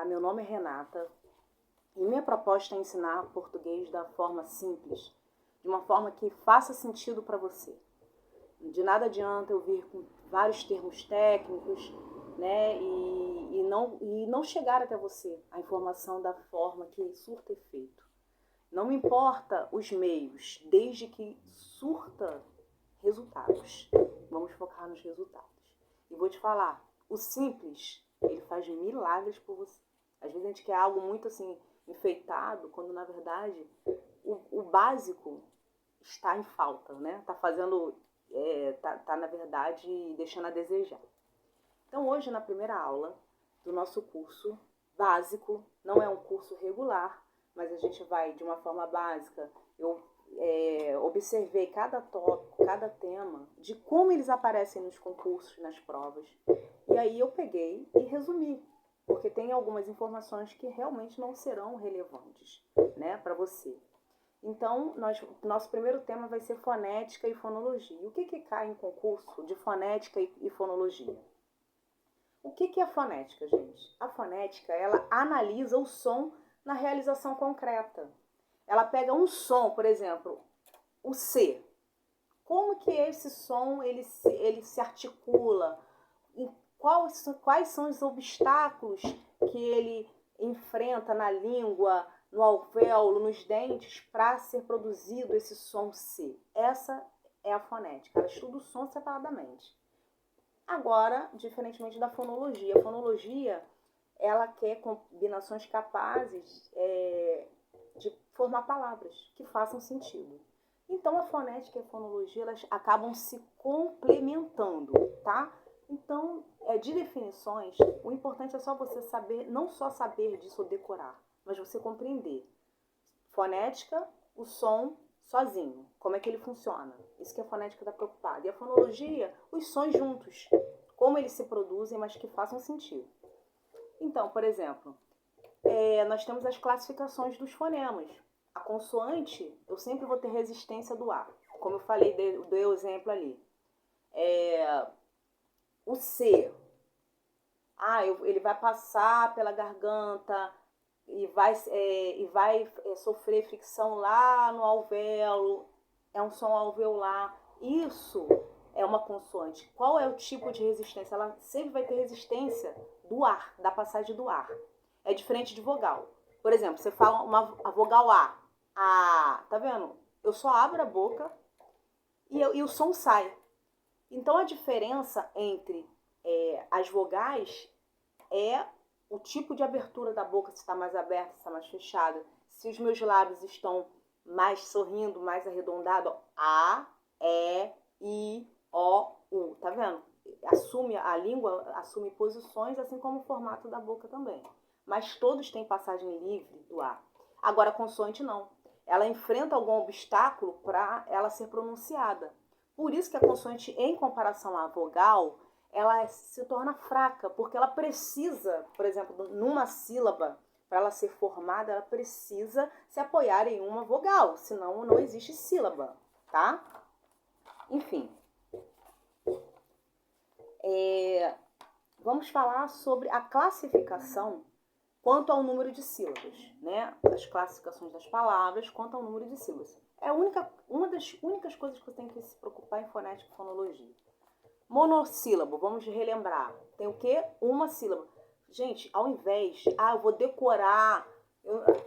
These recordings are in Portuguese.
Olá, meu nome é Renata e minha proposta é ensinar português da forma simples, de uma forma que faça sentido para você. De nada adianta eu vir com vários termos técnicos, né, e não chegar até você a informação da forma que surta efeito. Não me importa os meios, desde que surta resultados. Vamos focar nos resultados. E vou te falar, o simples, ele faz milagres por você. Às vezes a gente quer algo muito assim, enfeitado, quando na verdade o básico está em falta, né? Tá fazendo, tá na verdade deixando a desejar. Então hoje na primeira aula do nosso curso básico, não é um curso regular, mas a gente vai de uma forma básica. Eu observei cada tópico, cada tema, de como eles aparecem nos concursos, nas provas. E aí eu peguei e resumi, porque tem algumas informações que realmente não serão relevantes, né, para você. Então, nosso primeiro tema vai ser fonética e fonologia. O que cai em concurso de fonética e fonologia? O que é fonética, gente? A fonética, ela analisa o som na realização concreta. Ela pega um som, por exemplo, o C. Como que esse som ele se articula? Quais são os obstáculos que ele enfrenta na língua, no alvéolo, nos dentes, para ser produzido esse som C? Essa é a fonética. Ela estuda o som separadamente. Agora, diferentemente da fonologia, a fonologia ela quer combinações capazes de formar palavras que façam sentido. Então, a fonética e a fonologia elas acabam se complementando, tá? Então, de definições, o importante é só você saber, não só saber disso ou decorar, mas você compreender. Fonética, o som sozinho, como é que ele funciona. Isso que a fonética está preocupada. E a fonologia, os sons juntos, como eles se produzem, mas que façam sentido. Então, por exemplo, nós temos as classificações dos fonemas. A consoante, eu sempre vou ter resistência do ar, como eu falei, dei o exemplo ali. O C, ele vai passar pela garganta e vai sofrer fricção lá no alvéolo, é um som alveolar. Isso é uma consoante. Qual é o tipo de resistência? Ela sempre vai ter resistência do ar, da passagem do ar. É diferente de vogal. Por exemplo, você fala a vogal A, tá vendo? Eu só abro a boca e o som sai. Então a diferença entre as vogais é o tipo de abertura da boca, se está mais aberta, se está mais fechada. Se os meus lábios estão mais sorrindo, mais arredondado, A, E, I, O, U. Tá vendo? A língua assume posições, assim como o formato da boca também. Mas todos têm passagem livre do A. Agora a consoante não. Ela enfrenta algum obstáculo para ela ser pronunciada. Por isso que a consoante, em comparação à vogal, ela se torna fraca, porque ela precisa, por exemplo, numa sílaba, para ela ser formada, ela precisa se apoiar em uma vogal, senão não existe sílaba, tá? Enfim. Vamos falar sobre a classificação quanto ao número de sílabas, né? As classificações das palavras quanto ao número de sílabas. É uma das únicas coisas que você tem que se preocupar em fonética e fonologia. Monossílabo, vamos relembrar. Tem o quê? Uma sílaba. Gente, ao invés, eu vou decorar,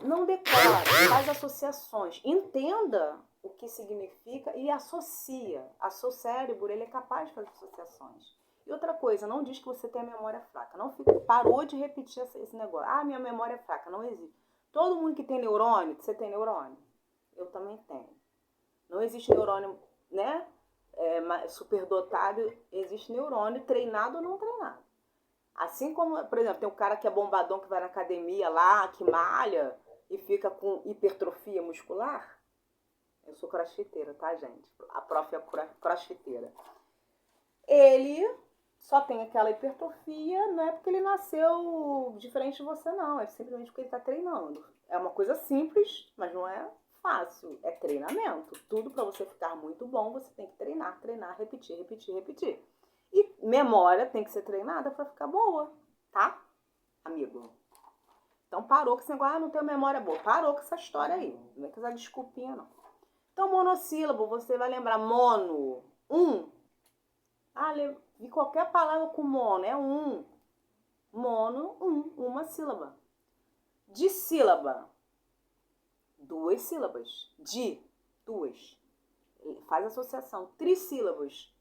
não decora, faz associações. Entenda o que significa e associa. O seu cérebro, ele é capaz de fazer associações. E outra coisa, não diz que você tem a memória fraca. Não parou de repetir esse negócio. Minha memória é fraca. Não existe. Todo mundo que tem neurônio, você tem neurônio? Eu também tenho. Não existe neurônio, né? Superdotado, existe neurônio treinado ou não treinado. Assim como, por exemplo, tem um cara que é bombadão, que vai na academia lá, que malha e fica com hipertrofia muscular. Eu sou crossfiteira, tá, gente? A prof é crossfiteira. Ele só tem aquela hipertrofia, não é porque ele nasceu diferente de você, não. É simplesmente porque ele está treinando. É uma coisa simples, mas não é fácil. É treinamento. Tudo para você ficar muito bom, você tem que treinar, repetir, repetir, repetir. E memória tem que ser treinada para ficar boa, tá, amigo? Então parou com esse negócio, não tenho memória boa. Parou com essa história aí. Não vem com essa desculpinha, não. Então, monossílabo, você vai lembrar mono, vi qualquer palavra com mono, é Mono, uma sílaba. Dissílaba, 2 sílabas. Duas. Faz associação. Trissílabos,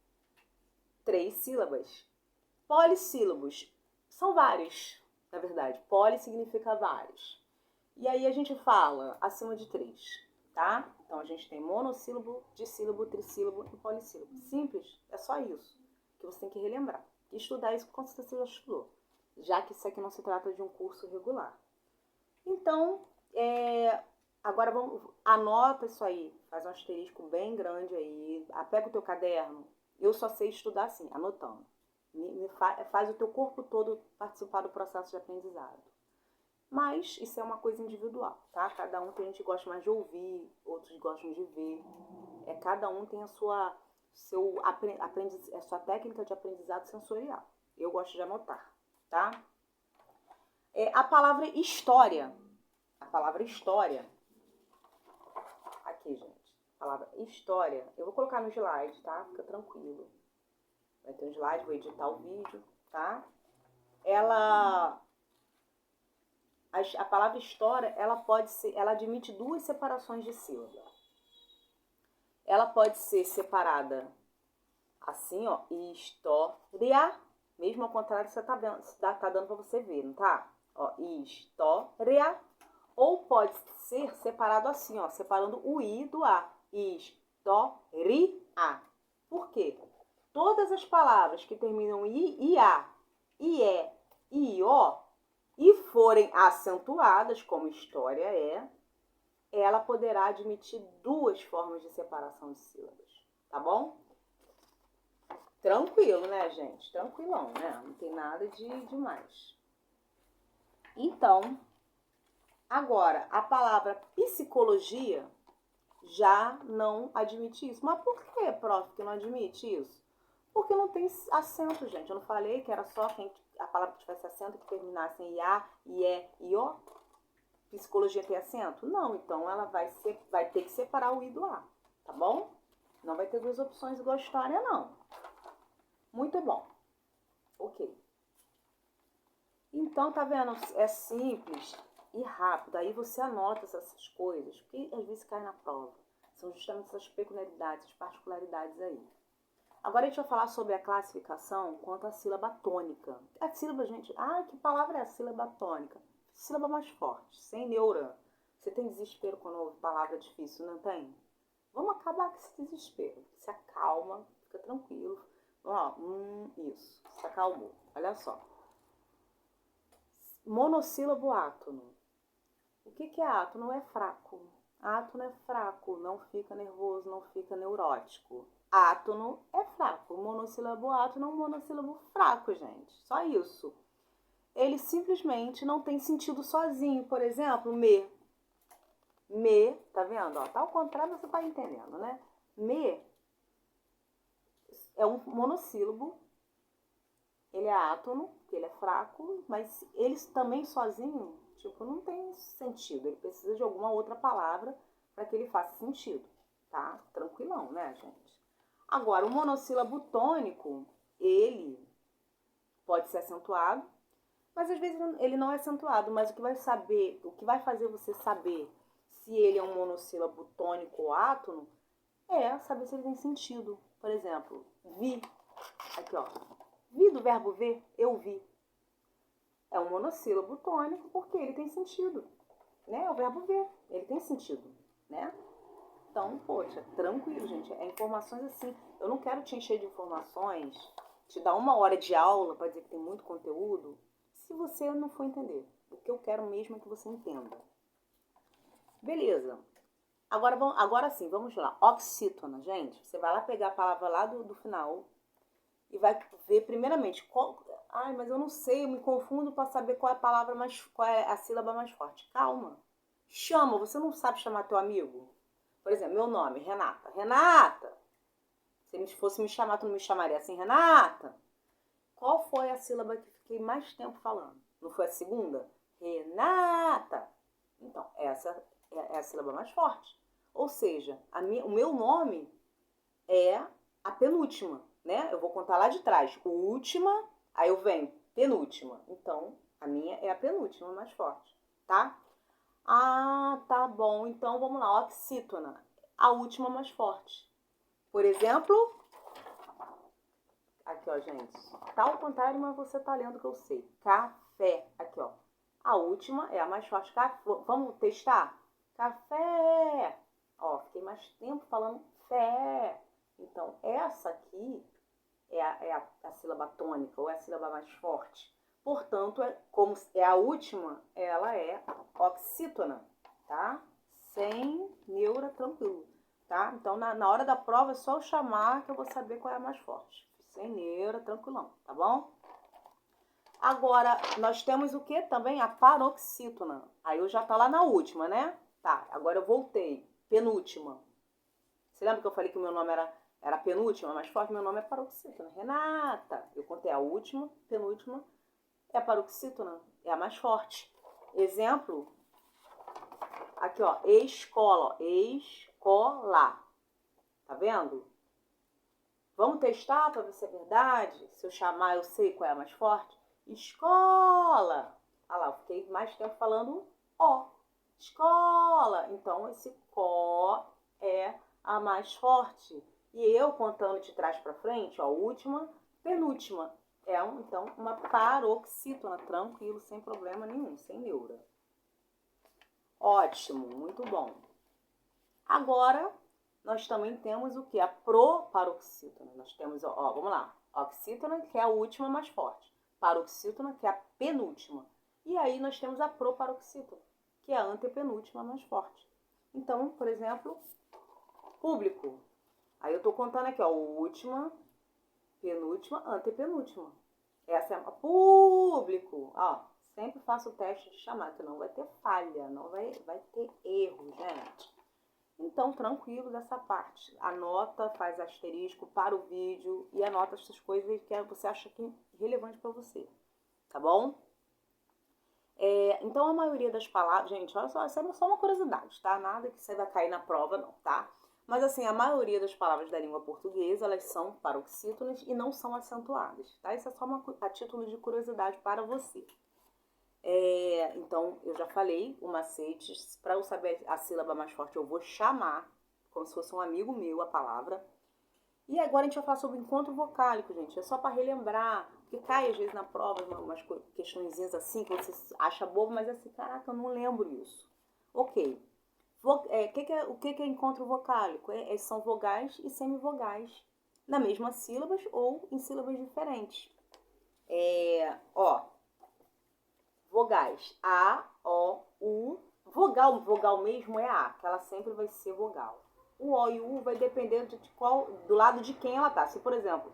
3 sílabas. Polissílabos, são vários, na verdade. Poli significa vários. E aí a gente fala acima de 3, tá? Então a gente tem monossílabo, dissílabo, trissílabo e polissílabo. Simples, é só isso que você tem que relembrar. E estudar isso com certeza você já estudou, já que isso aqui não se trata de um curso regular. Então, agora anota isso aí, faz um asterisco bem grande aí, pega o teu caderno. Eu só sei estudar assim, anotando. Faz o teu corpo todo participar do processo de aprendizado. Mas isso é uma coisa individual, tá? Cada um tem gente que gosta mais de ouvir, outros gostam de ver. Cada um tem a sua técnica de aprendizado sensorial. Eu gosto de anotar, tá? A palavra história. Aqui, gente. A palavra história. Eu vou colocar no slide, tá? Fica tranquilo. Vai ter um slide, vou editar o vídeo, tá? A palavra história, ela admite 2 separações de sílaba. Ela pode ser separada assim, ó, história, mesmo ao contrário, você tá dando pra você ver, não tá? Ó, história, ou pode ser separado assim, ó, separando o i do a, história. Por quê? Todas as palavras que terminam em i, a, e, i, o, e forem acentuadas, como história ela poderá admitir 2 formas de separação de sílabas, tá bom? Tranquilo, né, gente? Tranquilão, né? Não tem nada de demais. Então, agora, a palavra psicologia já não admite isso. Mas por que, prof, que não admite isso? Porque não tem acento, gente. Eu não falei que era só a palavra que tivesse acento, que terminasse em ia, ie, io? Psicologia tem acento? Não, então ela vai ter que separar o i do a, tá bom? Não vai ter 2 opções igual a história, não. Muito bom. Ok. Então, tá vendo? É simples e rápido. Aí você anota essas coisas, porque às vezes cai na prova. São justamente essas peculiaridades, essas particularidades aí. Agora a gente vai falar sobre a classificação quanto à sílaba tônica. A sílaba, gente... que palavra é a sílaba tônica? Sílaba mais forte, sem neurã. Você tem desespero quando ouve palavra difícil, não tem? Vamos acabar com esse desespero. Se acalma, fica tranquilo. Ó, isso, se acalmou. Olha só. Monossílabo átono. O que é átono? É fraco. Átono é fraco, não fica nervoso, não fica neurótico. Átono é fraco. Monossílabo átono é um monossílabo fraco, gente. Só isso. Ele simplesmente não tem sentido sozinho. Por exemplo, me. Me, tá vendo? Ó, tá ao contrário, você tá entendendo, né? Me é um monossílabo. Ele é átono, porque ele é fraco, mas eles também sozinho, tipo, não tem sentido. Ele precisa de alguma outra palavra para que ele faça sentido, tá? Tranquilão, né, gente? Agora, o monossílabo tônico, ele pode ser acentuado, mas às vezes ele não é acentuado, mas o que vai fazer você saber se ele é um monossílabo tônico ou átono é saber se ele tem sentido. Por exemplo, vi, aqui ó, vi do verbo ver, eu vi. É um monossílabo tônico porque ele tem sentido, né? É o verbo ver, ele tem sentido, né? Então, poxa, tranquilo, gente. É informações assim. Eu não quero te encher de informações, te dar 1 hora de aula para dizer que tem muito conteúdo, se você não for entender. O que eu quero mesmo é que você entenda. Beleza. Agora sim, vamos lá. Oxítona, gente. Você vai lá pegar a palavra lá do final e vai ver primeiramente mas eu não sei, eu me confundo para saber qual é a sílaba mais forte. Calma. Chama, você não sabe chamar teu amigo? Por exemplo, meu nome, Renata. Renata! Se fosse me chamar, tu não me chamaria assim, Renata? Qual foi a sílaba que fiquei mais tempo falando? Não foi a segunda? Renata. Então, essa é a sílaba mais forte. Ou seja, o meu nome é a penúltima, né? Eu vou contar lá de trás. Última, aí eu venho, penúltima. Então, a minha é a penúltima mais forte, tá? Ah, tá bom. Então, vamos lá. Oxítona, a última mais forte. Por exemplo, aqui, ó, gente. Tá ao contrário, mas você tá lendo que eu sei. Café. Aqui, ó. A última é a mais forte. Vamos testar? Café. Ó, fiquei mais tempo falando fé. Então, essa aqui é a sílaba tônica, ou é a sílaba mais forte. Portanto, como é a última, ela é oxítona, tá? Sem neura, tranquilo, tá? Então, na hora da prova, é só eu chamar que eu vou saber qual é a mais forte. Sem neura, tranquilão, tá bom? Agora, nós temos o que também? A paroxítona. Aí eu já tá lá na última, né? Tá, agora eu voltei. Penúltima. Você lembra que eu falei que o meu nome era penúltima, mais forte? Meu nome é paroxítona. Renata. Eu contei a última, penúltima. É a paroxítona. É a mais forte. Exemplo. Aqui, ó. Escola. Escola. Tá vendo? Vamos testar para ver se é verdade? Se eu chamar, eu sei qual é a mais forte? Escola. Ah lá, eu fiquei mais tempo falando ó. Escola. Então, esse có é a mais forte. E eu contando de trás para frente, ó, última, penúltima. Então, uma paroxítona, tranquilo, sem problema nenhum, sem neura. Ótimo, muito bom. Agora, nós também temos o que? A proparoxítona. Nós temos, ó, vamos lá. Oxítona, que é a última mais forte. Paroxítona, que é a penúltima. E aí nós temos a proparoxítona, que é a antepenúltima mais forte. Então, por exemplo, público. Aí eu tô contando aqui, ó, última, penúltima, antepenúltima. Essa é a público. Ó, sempre faço o teste de chamada, que não vai ter falha, não vai ter erro, gente. Então, tranquilo dessa parte. Anota, faz asterisco para o vídeo e anota essas coisas que você acha que é relevante para você. Tá bom? Então, a maioria das palavras... Gente, olha só, isso é só uma curiosidade, tá? Nada que você vai cair na prova, não, tá? Mas, assim, a maioria das palavras da língua portuguesa, elas são paroxítonas e não são acentuadas, tá? Isso é só a título de curiosidade para você. Então, eu já falei o macete. Para eu saber a sílaba mais forte, eu vou chamar, como se fosse um amigo meu, a palavra. E agora a gente vai falar sobre encontro vocálico, gente. É só para relembrar, porque cai às vezes na prova umas questõezinhas assim, que você acha bobo, mas assim, caraca, eu não lembro isso. Ok. O que é encontro vocálico? São vogais e semivogais na mesma sílabas ou em sílabas diferentes. Vogais. A, O, U. Vogal mesmo é A, que ela sempre vai ser vogal. O O e o U vai depender do lado de quem ela tá. Se, por exemplo,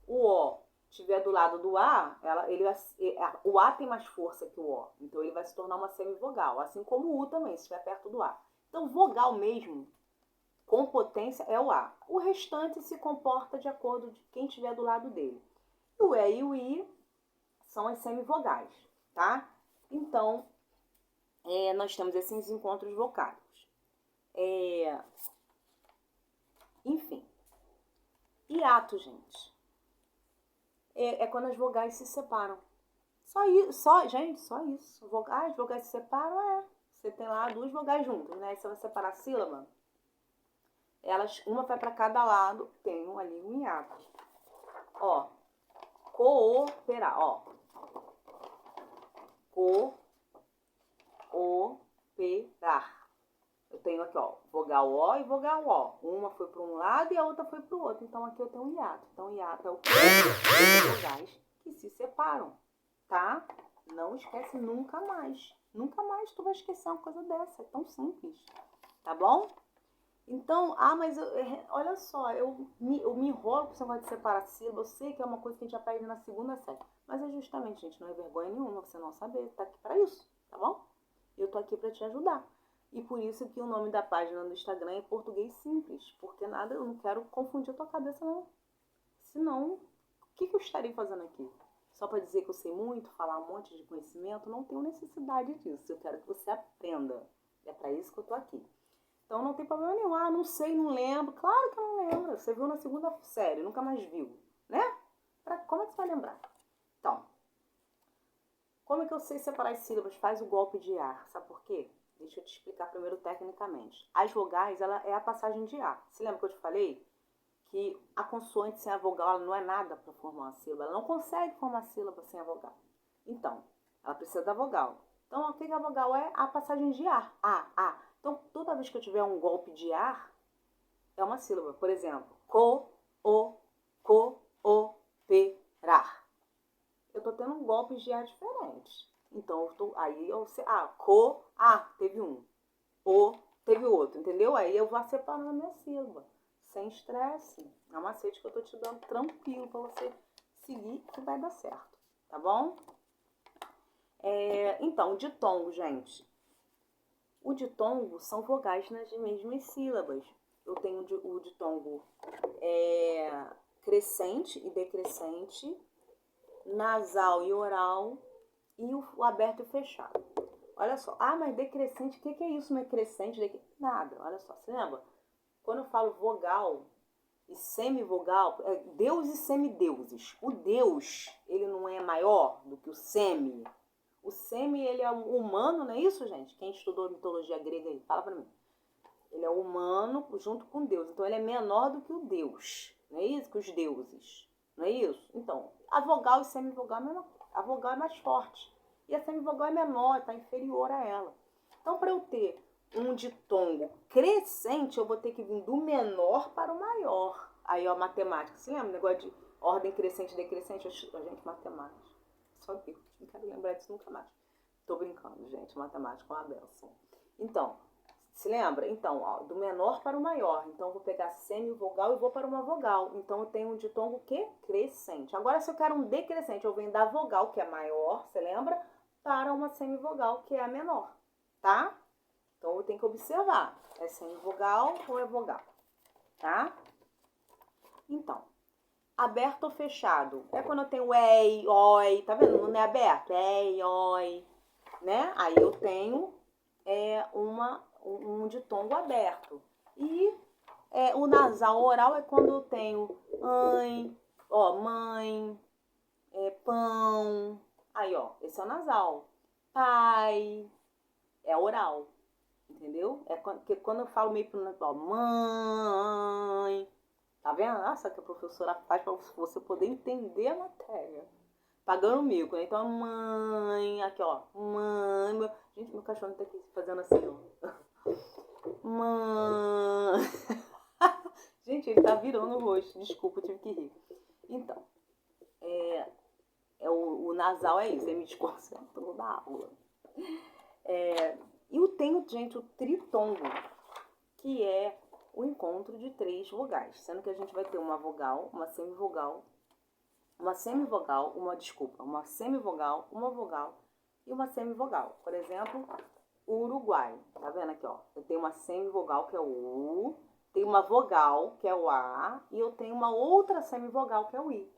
o O estiver do lado do A, o A tem mais força que o O. Então, ele vai se tornar uma semivogal. Assim como o U também, se estiver perto do A. Então, vogal mesmo, com potência, é o A. O restante se comporta de acordo de quem estiver do lado dele. O E e o I são as semivogais, tá? Então, nós temos esses encontros vocálicos. Enfim. Hiato, gente. É quando as vogais se separam. Gente, só isso. As vogais se separam, Você tem lá duas vogais juntas, né? Aí você vai separar a sílaba. Uma vai para cada lado, tem ali um hiato. Ó, cooperar, ó. Cooperar. Eu tenho aqui, ó, vogal O e vogal O. Uma foi para um lado e a outra foi para o outro. Então, aqui eu tenho um hiato. Então, hiato é o quê? Os vogais que se separam, tá? Não esquece nunca mais. Nunca mais tu vai esquecer uma coisa dessa. É tão simples, tá bom? Então, mas olha só, eu me enrolo com esse negócio de separar sílaba. Eu sei que é uma coisa que a gente aprende na segunda série. Mas é justamente, gente, não é vergonha nenhuma você não saber. Tá aqui pra isso, tá bom? Eu tô aqui pra te ajudar. E por isso que o nome da página do Instagram é Português Simples. Porque nada, eu não quero confundir a tua cabeça, não. Senão, o que eu estaria fazendo aqui? só para dizer que eu sei muito, falar um monte de conhecimento, não tenho necessidade disso. Eu quero que você aprenda. É para isso que eu tô aqui. Então não tem problema nenhum. Ah, não sei, não lembro. Claro que eu não lembro. Você viu na segunda série, nunca mais viu, né? Como é que você vai lembrar? Então, como é que eu sei separar as sílabas? Faz o golpe de ar. Sabe por quê? Deixa eu te explicar primeiro tecnicamente. As vogais, ela é a passagem de ar. Você lembra que eu te falei? Que a consoante sem a vogal, ela não é nada para formar uma sílaba. Ela não consegue formar sílaba sem a vogal. Então, ela precisa da vogal. Então, o que a vogal é? A passagem de ar. A. Então, toda vez que eu tiver um golpe de ar, é uma sílaba. Por exemplo, cooperar. Eu estou tendo um golpe de ar diferente. Então, teve um. O, teve outro, entendeu? Aí eu vou separando a minha sílaba. Sem estresse. É um macete que eu tô te dando tranquilo para você seguir que vai dar certo. Tá bom? Então, o ditongo, gente. O ditongo são vogais nas mesmas sílabas. Eu tenho o ditongo crescente e decrescente, nasal e oral, e o aberto e o fechado. Olha só. Ah, mas decrescente, o que é isso? Não é crescente? Nada. Olha só. Você lembra? Quando eu falo vogal e semivogal, é deus e semideuses. O deus, ele não é maior do que o semi. O semi, ele é humano, não é isso, gente? Quem estudou mitologia grega aí, fala pra mim. Ele é humano junto com Deus. Então, ele é menor do que o deus. Não é isso? Que os deuses. Não é isso? Então, a vogal e semivogal é menor. A vogal é mais forte. E a semivogal é menor, está inferior a ela. Então, para eu ter um ditongo crescente, eu vou ter que vir do menor para o maior. Aí, ó, matemática. Você lembra o negócio de ordem crescente e decrescente? Gente, matemática. Só eu não quero lembrar disso nunca mais. Tô brincando, gente. Matemática é uma benção. Então, se lembra? Então, ó, do menor para o maior. Então, eu vou pegar semivogal e vou para uma vogal. Então, eu tenho um ditongo que crescente. Agora, se eu quero um decrescente, eu venho da vogal, que é maior, você lembra? Para uma semivogal, que é a menor, tá? Então, eu tenho que observar. É semivogal ou é vogal, tá? Então, aberto ou fechado? É quando eu tenho ei, oi, tá vendo? Não é aberto? Ei, oi, né? Aí eu tenho um ditongo aberto. E o nasal oral é quando eu tenho mãe, pão. Aí, ó, esse é o nasal. Pai, é oral. Entendeu? Porque quando eu falo meio pro natural, mãe, tá vendo? Nossa, que a professora faz pra você poder entender a matéria. Pagando mico, né? Então, mãe, aqui, ó, mãe. Gente, meu cachorro tá aqui fazendo assim, ó. Mãe. Gente, ele tá virando o rosto. Desculpa, eu tive que rir. Então, o nasal é isso. Ele me desconcentrou da aula. E eu tenho, gente, o tritongo, que é o encontro de 3 vogais. Sendo que a gente vai ter uma vogal, uma semivogal, uma semivogal, uma vogal e uma semivogal. Por exemplo, o Uruguai. Tá vendo aqui, ó? Eu tenho uma semivogal, que é o U, tenho uma vogal, que é o A, e eu tenho uma outra semivogal, que é o I.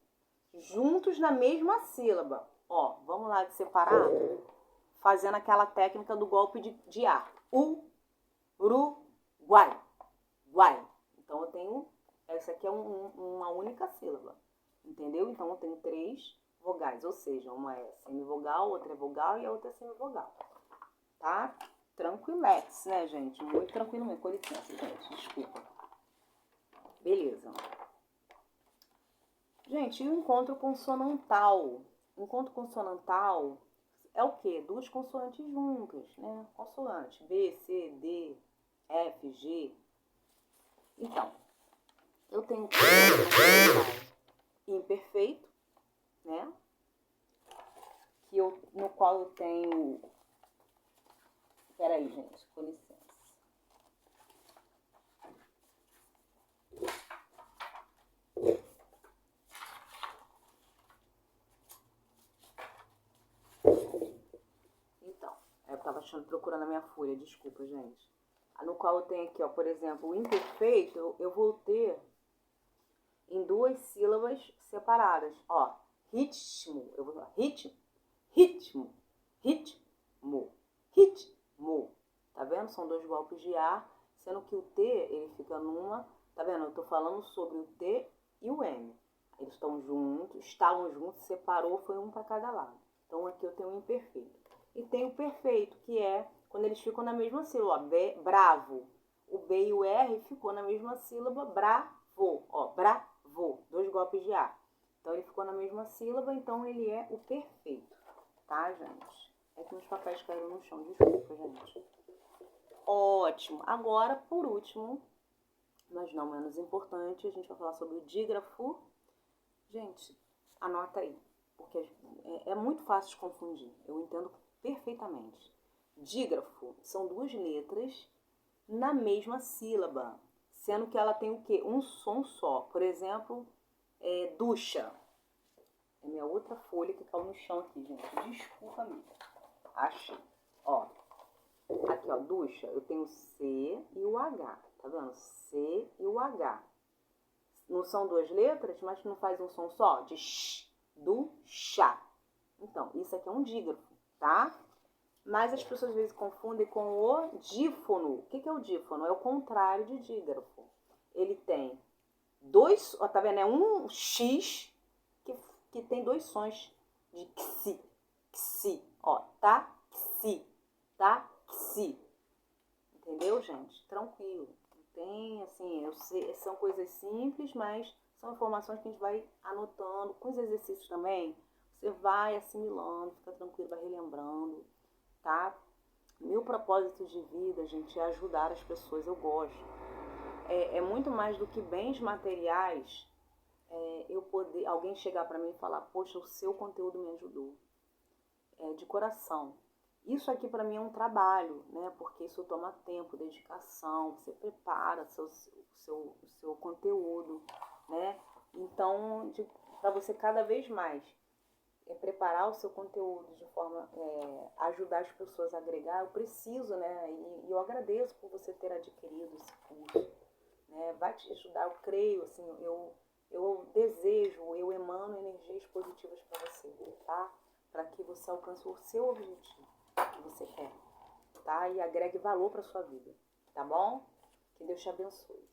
Juntos na mesma sílaba. Ó, vamos lá de separar, fazendo aquela técnica do golpe de ar. Uruguai. Guai. Então, eu tenho... Essa aqui é uma única sílaba. Entendeu? Então, eu tenho 3 vogais. Ou seja, uma é semivogal, outra é vogal e a outra é semivogal. Tá? Tranquilex, né, gente? Muito tranquilo mesmo. Com licença, gente. Desculpa. Beleza. Gente, e o encontro consonantal? Encontro consonantal é o quê? 2 consoantes juntas, né? Consoante. B, C, D, F, G. Então, eu tenho imperfeito, né? No qual eu tenho... Peraí, gente, com licença. Então, eu tava procurando a minha folha, desculpa, gente. No qual eu tenho aqui, ó, por exemplo, o imperfeito, eu vou ter em 2 sílabas separadas, ó. ritmo. Eu vou falar ritmo, ritmo, ritmo, ritmo. Tá vendo? São 2 golpes de ar, sendo que o T, ele fica numa... Tá vendo? Eu tô falando sobre o T e o M. Eles estão juntos, estavam juntos, separou, foi um para cada lado. Então aqui eu tenho o imperfeito. E tem o perfeito, que é quando eles ficam na mesma sílaba. B, bravo. O B e o R ficou na mesma sílaba, bravo. Ó, bravo. 2 golpes de ar. Então ele ficou na mesma sílaba, então ele é o perfeito. Tá, gente? É que meus papéis caíram no chão, desculpa, gente. Ótimo. Agora, por último, mas não menos importante, a gente vai falar sobre o dígrafo. Gente, anota aí, porque é muito fácil de confundir. Eu entendo perfeitamente. Dígrafo são 2 letras na mesma sílaba, sendo que ela tem o quê? Um som só. Por exemplo, ducha. É minha outra folha que caiu no chão aqui, gente. Desculpa, amiga. Achei. Ó, aqui, ó, ducha. Eu tenho o C e o H. Tá vendo? C e o H. Não são 2 letras, mas não faz um som só? De sh, do, chá. Então, isso aqui é um dígrafo, tá? Mas as pessoas às vezes confundem com o dífono. O que é o dífono? É o contrário de dígrafo. Ele tem 2, ó, tá vendo? É um X que tem 2 sons de xi, xi. Ó, tá, xi, tá, xi. Entendeu, gente? Tranquilo. Tem, assim, eu sei, são coisas simples, mas são informações que a gente vai anotando. Com os exercícios também, você vai assimilando, fica tranquilo, vai relembrando, tá? Meu propósito de vida, gente, é ajudar as pessoas, eu gosto. É muito mais do que bens materiais, eu poder, alguém chegar para mim e falar, poxa, o seu conteúdo me ajudou. De coração. Isso aqui para mim é um trabalho, né? Porque isso toma tempo, dedicação, você prepara o seu conteúdo, né? Então, para você cada vez mais preparar o seu conteúdo de forma a ajudar as pessoas a agregar, eu preciso, né? E eu agradeço por você ter adquirido esse curso, né? Vai te ajudar, eu creio, assim, eu desejo, eu emano energias positivas para você, tá? Para que você alcance o seu objetivo que você quer, tá? E agregue valor para sua vida, tá bom? Que Deus te abençoe.